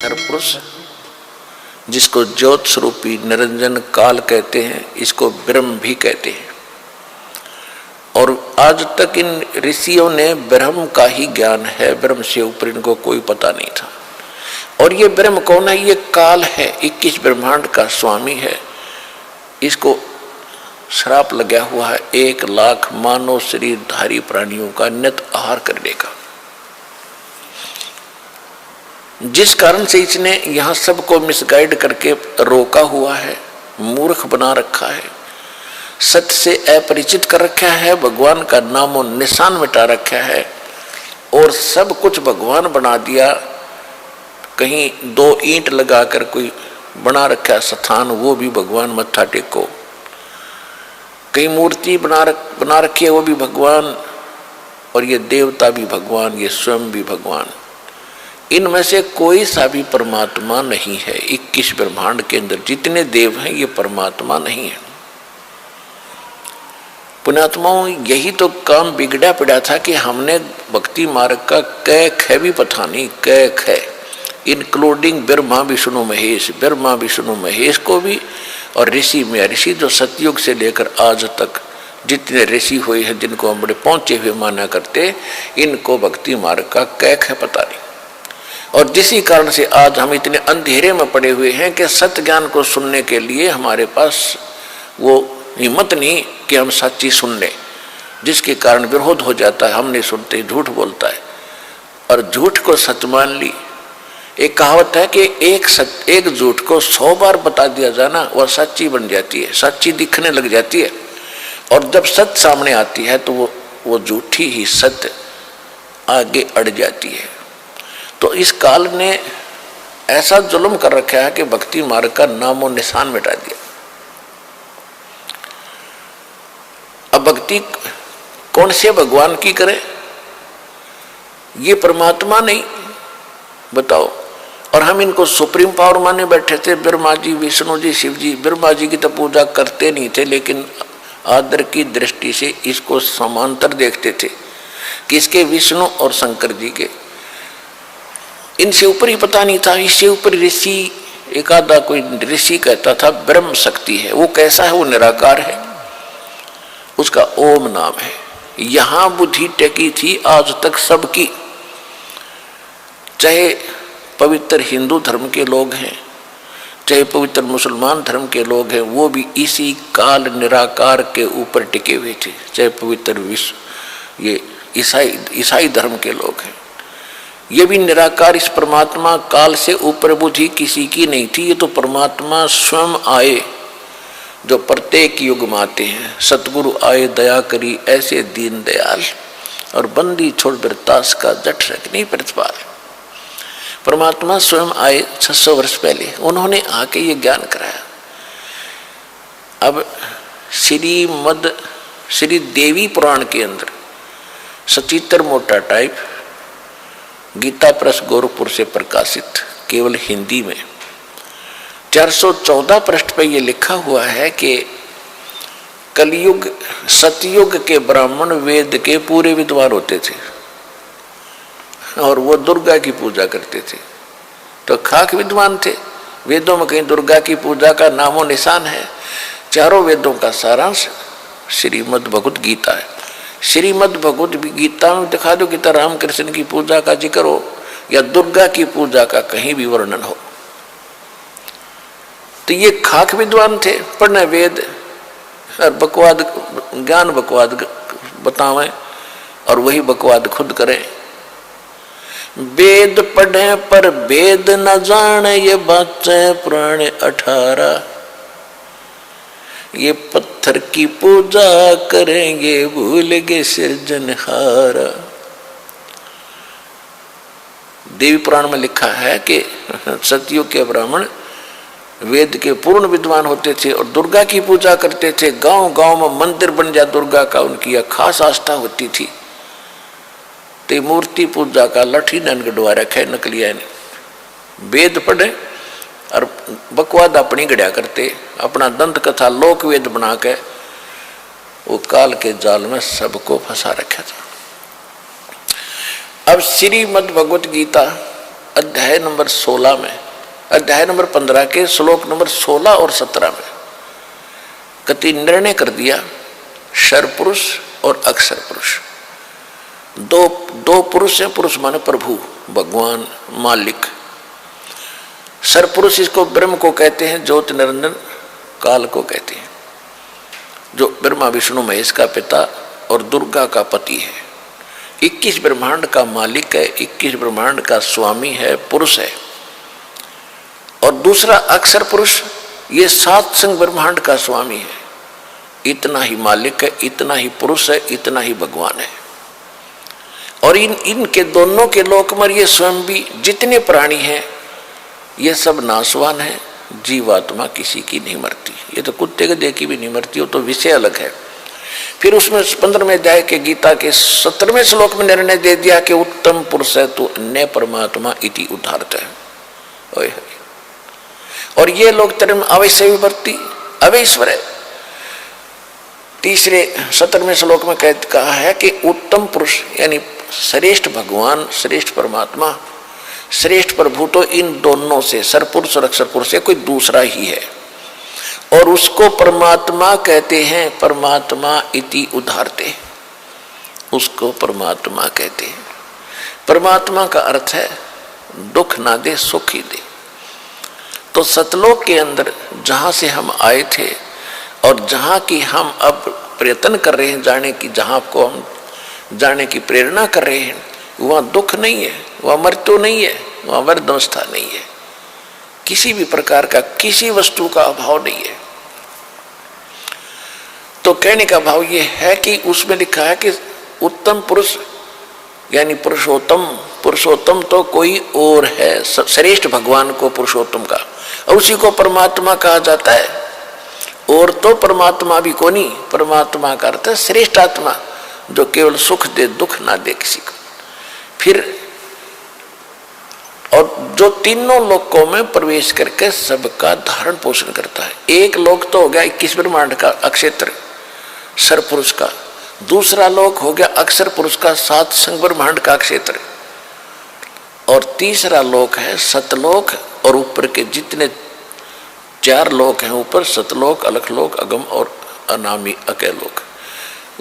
हर पुरुष, जिसको ज्योत स्वरूपी निरंजन काल कहते हैं, इसको ब्रह्म भी कहते हैं। और आज तक इन ऋषियों ने ब्रह्म का ही ज्ञान है, ब्रह्म से ऊपर इनको कोई पता नहीं था। और ये ब्रह्म कौन है? ये काल है, 21 ब्रह्मांड का स्वामी है। इसको श्राप लगा हुआ है 1 लाख मानव शरीरधारी प्राणियों का नित आहार करने का, जिस कारण से इसने यहाँ सबको मिसगाइड करके रोका हुआ है, मूर्ख बना रखा है, सत्य से अपरिचित कर रखा है, भगवान का नामो निशान मिटा रखा है और सब कुछ भगवान बना दिया। कहीं 2 ईंट लगाकर कोई बना रखा स्थान, वो भी भगवान मत्था टेको। कहीं मूर्ति बना रखी है, वो भी भगवान, और ये देवता भी भगवान, ये स्वयं भी भगवान। इनमें से कोई सा भी परमात्मा नहीं है। 21 ब्रह्मांड के अंदर जितने देव हैं, ये परमात्मा नहीं है। पुण्यात्माओं, यही तो काम बिगड़ा पड़ा था कि हमने भक्ति मार्ग का कै ख भी पता नहीं, कै ख इंक्लूडिंग ब्रह्मा विष्णु महेश, ब्रह्मा विष्णु महेश को भी, और ऋषि में ऋषि जो सतयुग से लेकर आज तक जितने ऋषि हुए हैं, जिनको हम बड़े पहुंचे हुए माना करते, इनको भक्ति मार्ग का कै ख पता नहीं। और जिसी कारण से आज हम इतने अंधेरे में पड़े हुए हैं कि सत्य ज्ञान को सुनने के लिए हमारे पास वो हिम्मत नहीं कि हम सच्ची सुन लें, जिसके कारण विरोध हो जाता है। हम नहीं सुनते, झूठ बोलता है, और झूठ को सच मान ली। एक कहावत है कि एक झूठ को 100 बार बता दिया जाना, वह सच्ची बन जाती है, सच्ची दिखने लग जाती है। और जब सत्य सामने आती है तो वो झूठी ही सत्य आगे अड़ जाती है। तो इस काल ने ऐसा जुल्म कर रखा है कि भक्ति मार्ग का नामो निशान मिटा दिया। अब भक्ति कौन से भगवान की करे? ये परमात्मा नहीं, बताओ। और हम इनको सुप्रीम पावर माने बैठे थे, ब्रह्मा जी, विष्णु जी, शिव जी। ब्रह्मा जी की तो पूजा करते नहीं थे, लेकिन आदर की दृष्टि से इसको समांतर देखते थे, किसके? विष्णु और शंकर जी के। इनसे ऊपर ही पता नहीं था। इससे ऊपर ऋषि, एक आधा कोई ऋषि कहता था ब्रह्म शक्ति है। वो कैसा है? वो निराकार है, उसका ओम नाम है। यहां बुद्धि टेकी थी आज तक सबकी, चाहे पवित्र हिंदू धर्म के लोग हैं, चाहे पवित्र मुसलमान धर्म के लोग हैं, वो भी इसी काल निराकार के ऊपर टिके हुए थे। चाहे पवित्र विश्व ये ईसाई धर्म के लोग हैं, ये भी निराकार इस परमात्मा काल से ऊपर बुद्धि किसी की नहीं थी। ये तो परमात्मा स्वयं आए, जो प्रत्येक युग में आते हैं। सतगुरु आए दया करी ऐसे दीन दयाल, और बंदी छोड़ बिरतास का जठ रख नहीं प्रतिपाल। परमात्मा स्वयं आए 600 वर्ष पहले, उन्होंने आके ये ज्ञान कराया। अब श्री देवी पुराण के अंदर सचित्र मोटा टाइप गीता प्रेस गोरखपुर से प्रकाशित, केवल हिंदी में 414 पृष्ठ पे ये लिखा हुआ है कि कलयुग सतयुग के ब्राह्मण वेद के पूरे विद्वान होते थे, और वो दुर्गा की पूजा करते थे। तो खाक विद्वान थे। वेदों में कहीं दुर्गा की पूजा का नामो निशान है? चारों वेदों का सारांश श्रीमद् भगवत गीता है। श्रीमद् भगवत गीता में दिखा दो कि रामकृष्ण की पूजा का जिक्र हो या दुर्गा की पूजा का कहीं भी वर्णन हो। तो ये खाक विद्वान थे, पढ़ने वेद और बकवाद ज्ञान बकवाद बतावें, और वही बकवाद खुद करें। वेद पढ़े पर वेद न जाने, ये बातें पुराने 18। ये पत्थर की पूजा करेंगे, भूल गए सृजनहारा। देवी पुराण में लिखा है कि सतयुग के ब्राह्मण वेद के पूर्ण विद्वान होते थे और दुर्गा की पूजा करते थे। गांव गांव में मंदिर बन जाए दुर्गा का, उनकी यह खास आस्था होती थी। तो मूर्ति पूजा का लठी नन गढ़वा रखे नकलिया ने। वेद पढ़े और बकवाद अपनी गढ़िया करते, अपना दंत कथा लोक वेद बना के वो काल के जाल में सबको फंसा रखा था। अब श्रीमद् भगवत गीता अध्याय नंबर 16 में, अध्याय नंबर 15 के श्लोक नंबर 16 और 17 में कति निर्णय कर दिया सर्वपुरुष और अक्षर पुरुष, दो पुरुष हैं। पुरुष माने प्रभु, भगवान, मालिक। सर्वपुरुष इसको ब्रह्म को कहते हैं, ज्योति निरंजन काल को कहते हैं, जो ब्रह्मा विष्णु महेश का पिता और दुर्गा का पति है। 21 ब्रह्मांड का मालिक है, 21 ब्रह्मांड का स्वामी है, पुरुष है। और दूसरा अक्षर पुरुष, ये 7 संग ब्रह्मांड का स्वामी है। इतना ही मालिक है, इतना ही पुरुष है, इतना ही भगवान है। और इनके दोनों के लोक में ये स्वयं भी जितने प्राणी हैं ये सब नाशवान है। जीवात्मा किसी की नहीं मरती, ये तो कुत्ते गधे की भी नहीं मरती, वो तो विषय अलग है। फिर उसमें 15वें अध्याय के गीता के 17वें श्लोक में निर्णय दे दिया कि उत्तम पुरुष है तो अन्य परमात्मा इति उदाहरत है। और ये लोग धर्म अवश्य विवर्ती अवैश्वर है। तीसरे 17वें श्लोक में कहा है कि उत्तम पुरुष यानी श्रेष्ठ भगवान, श्रेष्ठ परमात्मा, श्रेष्ठ प्रभु तो इन दोनों से, सरपुरुष और अक्षर पुरुष से कोई दूसरा ही है। और उसको परमात्मा कहते हैं, परमात्मा इति उदाहरते, उसको परमात्मा कहते हैं। परमात्मा का अर्थ है दुख ना दे, सुख ही दे। तो सतलोक के अंदर जहां से हम आए थे और जहां की हम अब प्रयत्न कर रहे हैं जाने की, जहां को हम जाने की प्रेरणा कर रहे हैं, वहाँ दुख नहीं है, वहाँ मृत्यु नहीं है, वहाँ वर्धावस्था नहीं है, किसी भी प्रकार का किसी वस्तु का अभाव नहीं है। तो कहने का भाव ये है कि उसमें लिखा है कि उत्तम पुरुष यानी पुरुषोत्तम, पुरुषोत्तम तो कोई और है, श्रेष्ठ भगवान को पुरुषोत्तम का, और उसी को परमात्मा कहा जाता है। और तो परमात्मा भी को नहीं, परमात्मा का अर्थ है श्रेष्ठ आत्मा, जो केवल सुख दे, दुख ना दे किसी को। फिर और जो तीनों लोकों में प्रवेश करके सबका धारण पोषण करता है। एक लोक तो हो गया 21 ब्रह्मांड का अक्षेत्र सरपुरुष का, दूसरा लोक हो गया अक्षर पुरुष का 7 संग ब्रह्मांड का क्षेत्र, और तीसरा लोक है सतलोक। और ऊपर के जितने 4 लोक हैं ऊपर, सतलोक, अलखलोक, अगम और अनामी अकेलोक,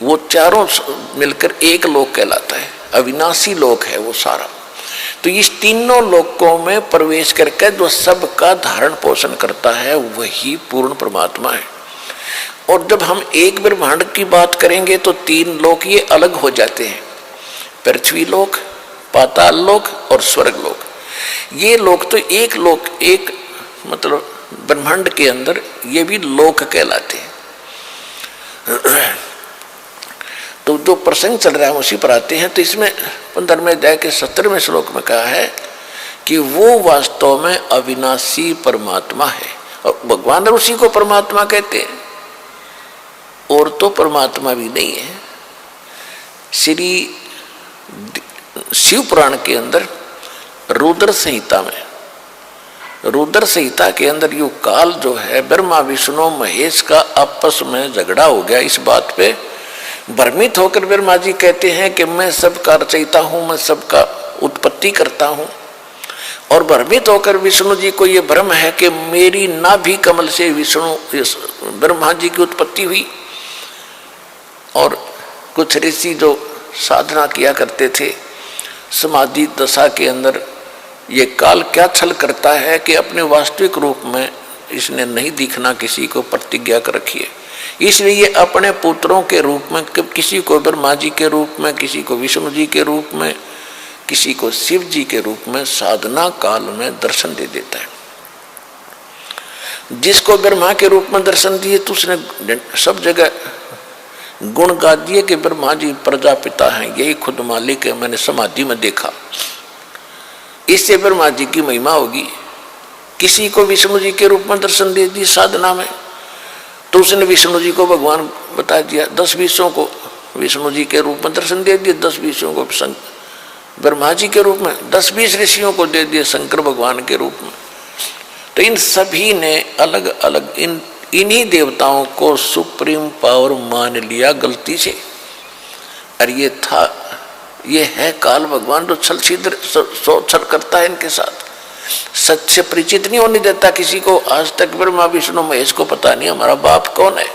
वो चारों मिलकर एक लोक कहलाता है, अविनाशी लोक है वो सारा। तो इस तीनों लोकों में प्रवेश करके जो सबका धारण पोषण करता है वही पूर्ण परमात्मा है। और जब हम एक ब्रह्मांड की बात करेंगे तो 3 लोक ये अलग हो जाते हैं, पृथ्वी लोक, पाताल लोक और स्वर्ग लोक। ये लोक तो एक लोक, एक मतलब ब्रह्मांड के अंदर ये भी लोक कहलाते हैं। तो जो प्रसंग चल रहा है उसी पर आते हैं। तो इसमें 15वें अध्याय के 17वें श्लोक में कहा है कि वो वास्तव में अविनाशी परमात्मा है, और भगवान उसी को परमात्मा कहते हैं, और तो परमात्मा भी नहीं है। श्री शिव पुराण के अंदर रुद्र संहिता में, रुद्र संहिता के अंदर यो काल जो है, ब्रह्मा विष्णु महेश का आपस में झगड़ा हो गया इस बात पे। भ्रमित होकर ब्रह्मा जी कहते हैं कि मैं सबका रचयिता हूँ, मैं सबका उत्पत्ति करता हूँ। और भ्रमित होकर विष्णु जी को ये भ्रम है कि मेरी नाभि कमल से विष्णु ब्रह्मा जी की उत्पत्ति हुई। और कुछ ऋषि जो साधना किया करते थे समाधि दशा के अंदर, ये काल क्या छल करता है कि अपने वास्तविक रूप में इसने नहीं दिखना, किसी को प्रतिज्ञा कर रखी है। इसलिए अपने पुत्रों के रूप में, किसी को ब्रह्मा जी के रूप में, किसी को विष्णु जी के रूप में, किसी को शिव जी के रूप में साधना काल में दर्शन दे देता है। जिसको ब्रह्मा के रूप में दर्शन दिए तो उसने सब जगह गुण गा दिए कि ब्रह्मा जी प्रजापिता हैं, यही खुद मालिक है, मैंने समाधि में देखा। इससे ब्रह्मा जी की महिमा होगी। किसी को विष्णु जी के रूप में दर्शन दे दी साधना में, तो उसने विष्णु जी को भगवान बता दिया। 10-20 को विष्णु जी के रूप में दर्शन दे दिए, 10-20 को ब्रह्मा जी के रूप में, 10-20 ऋषियों को दे दिए शंकर भगवान के रूप में। तो इन सभी ने अलग अलग इन्हीं देवताओं को सुप्रीम पावर मान लिया गलती से। और ये था ये है काल भगवान जो छल छिद्र छल करता है इनके साथ, सच से परिचित नहीं होने देता किसी को। आज तक ब्रह्मा विष्णु महेश को पता नहीं हमारा बाप कौन है।